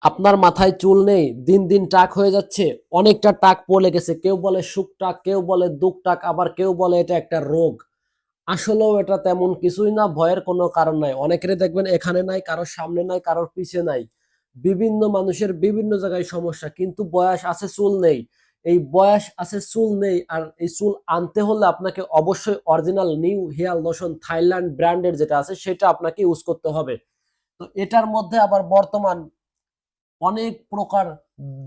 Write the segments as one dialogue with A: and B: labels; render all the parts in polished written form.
A: আপনার মাথায় চুল নেই, দিন দিন টাক হয়ে যাচ্ছে, অনেকটা টাক পড়ে গেছে, কেউ বলে সুখ টাক, কেউ বলে দুঃখ টাক, আবার কেউ বলে এটা একটা রোগ। আসলেও এটা তেমন কিছুই না, ভয়ের কোনো কারণ নাই। অনেকেরই দেখবেন এখানে নাই, কারোর সামনে নাই, কারোর পিছে নাই, বিভিন্ন মানুষের বিভিন্ন জায়গায় সমস্যা, কিন্তু বয়স আছে চুল নেই। এই বয়স আছে চুল নেই, আর এই চুল আনতে হলে আপনাকে অবশ্যই original new hair lotion Thailand ব্র্যান্ডের যেটা আছে সেটা আপনাকে ইউজ করতে হবে। তো এটার মধ্যে আবার বর্তমান অনেক প্রকার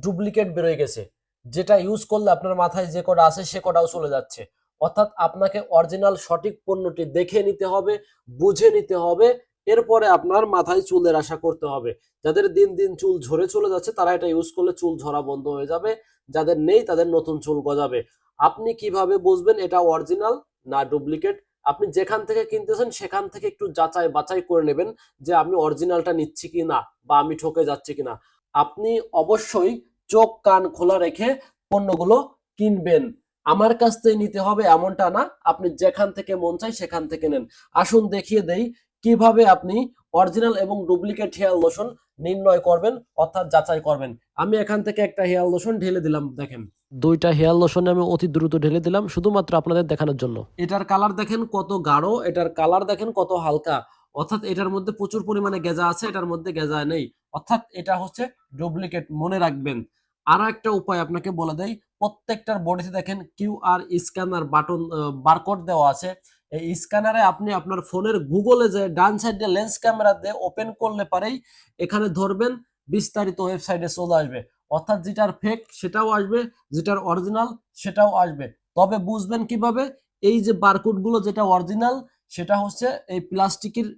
A: ডুপ্লিকেট বেরোয় গেছে, যেটা ইউজ করলে আপনার মাথায় যে কটা আছে সে কটাও চলে যাচ্ছে। অর্থাৎ আপনাকে অরিজিনাল সঠিক পণ্যটি দেখে নিতে হবে, বুঝে নিতে হবে, এরপরে আপনার মাথায় চুলের আশা করতে হবে। যাদের দিন দিন চুল ঝরে চলে যাচ্ছে তারা এটা ইউজ করলে চুল ঝরা বন্ধ হয়ে যাবে, যাদের নেই তাদের নতুন চুল গজাবে। আপনি কিভাবে বুঝবেন এটা অরিজিনাল না ডুপ্লিকেট? আপনি যেখান থেকে কিনতেছেন সেখান থেকে একটু যাচাই বাছাই করে নেবেন যে আমি অরিজিনালটা নিচ্ছি কিনা বা আমি ঠকে যাচ্ছি কিনা। আপনি অবশ্যই চোখ কান খোলা রেখে পণ্যগুলো কিনবেন। আমার কাছ থেকে নিতে হবে এমনটা না, আপনি যেখান থেকে মন চাই সেখান থেকে নেন। আসুন দেখিয়ে দেই কিভাবে আপনি অরিজিনাল এবং ডুপ্লিকেট হেয়ার লোশন নির্ণয় করবেন, অর্থাৎ যাচাই করবেন। আমি এখান থেকে একটা হেয়ার লোশন ঢেলে দিলাম, দেখেন দুইটা হেয়ার লোশন আমি অতি দ্রুত ঢেলে দিলাম শুধুমাত্র আপনাদের দেখানোর জন্য। এটার কালার দেখেন কত গাঢ়, এটার কালার দেখেন কত হালকা, অর্থাৎ এটার মধ্যে প্রচুর পরিমাণে গেজা আছে, এটার মধ্যে গেজা নেই, অর্থাৎ এটা হচ্ছে ডুপ্লিকেট, মনে রাখবেন। আরো একটা উপায় আপনাকে বলে দেই, প্রত্যেকটার বডিতে দেখেন কিউআর স্ক্যানার বাটন বারকোড দেওয়া আছে। এই স্ক্যানারে আপনি আপনার ফোনের গুগলে যে ডান সাইডে লেন্স ক্যামেরা দিয়ে ওপেন করলে পারেই এখানে ধরবেন, বিস্তারিত ওয়েবসাইটে চলে আসবে। অর্থাৎ যেটার ফেক সেটাও আসবে, যেটার অরিজিনাল সেটাও আসবে। তবে বুঝবেন কিভাবে? এই যে বারকোড গুলো যেটা অরিজিনাল সেটা হচ্ছে এই প্লাস্টিকের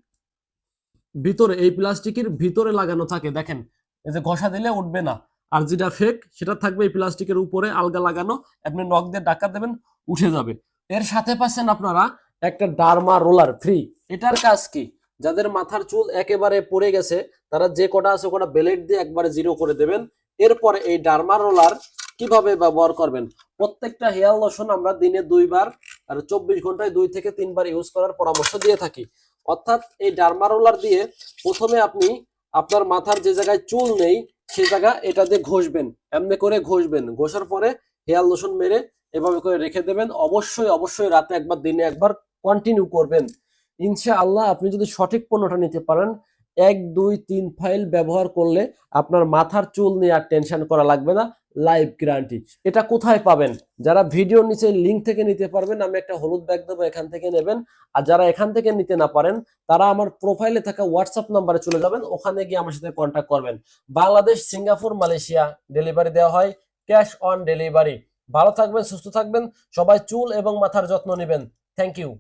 A: ভিতরে, এই প্লাস্টিকের ভিতরে লাগানো থাকে, দেখেন এই যে ঘষা দিলে উঠবে না। আর যেটা ফেক সেটা থাকবে এই প্লাস্টিকের উপরে আলগা লাগানো, আপনি নখ দিয়ে ধাক্কা দেবেন উঠে যাবে। এর সাথে পাচ্ছেন আপনারা একটা ডার্মা রোলার ফ্রি। এটার কাজ কি? যাদের মাথার চুল একেবারে পড়ে গেছে তারা যে কটা আছে কটা ব্লেড দিয়ে একবারে জিরো করে দেবেন। এরপরে এই ডার্মা রোলার কিভাবে ব্যবহার করবেন? প্রত্যেকটা হেয়ার লোশন আমরা দিনে 2 বার আর 24 ঘন্টায় 2 থেকে 3 বার ইউজ করার পরামর্শ দিয়ে থাকি। অর্থাৎ এই ডার্মা রোলার দিয়ে প্রথমে আপনি আপনার মাথার যে জায়গায় চুল নেই সেই জায়গা এটা দিয়ে ঘষবেন, এমনি করে ঘষবেন, ঘষার পরে হেয়ার লোশন মেরে এভাবে করে রেখে দেবেন। অবশ্যই অবশ্যই রাতে একবার দিনে একবার কন্টিনিউ করবেন। ইনশাআল্লাহ আপনি যদি সঠিক পণ্যটা নিতে পারেন, 1 2 3 ফাইল ব্যবহার করলে আপনার মাথার চুল নিয়ে আর টেনশন করা লাগবে না, লাইফ গ্যারান্টি। এটা কোথায় পাবেন? যারা ভিডিওর নিচে লিঙ্ক থেকে নিতে পারবেন, আমি একটা হলুদ ব্যাগ দেবো, এখান থেকে নেবেন। আর যারা এখান থেকে নিতে না পারেন তারা আমার প্রোফাইলে থাকা হোয়াটসঅ্যাপ নাম্বারে চলে যাবেন, ওখানে গিয়ে আমার সাথে কন্ট্যাক্ট করবেন। বাংলাদেশ, সিঙ্গাপুর, মালয়েশিয়া ডেলিভারি দেওয়া হয়, ক্যাশ অন ডেলিভারি। ভালো থাকবেন, সুস্থ থাকবেন, সবাই চুল এবং মাথার যত্ন নেবেন। Thank you.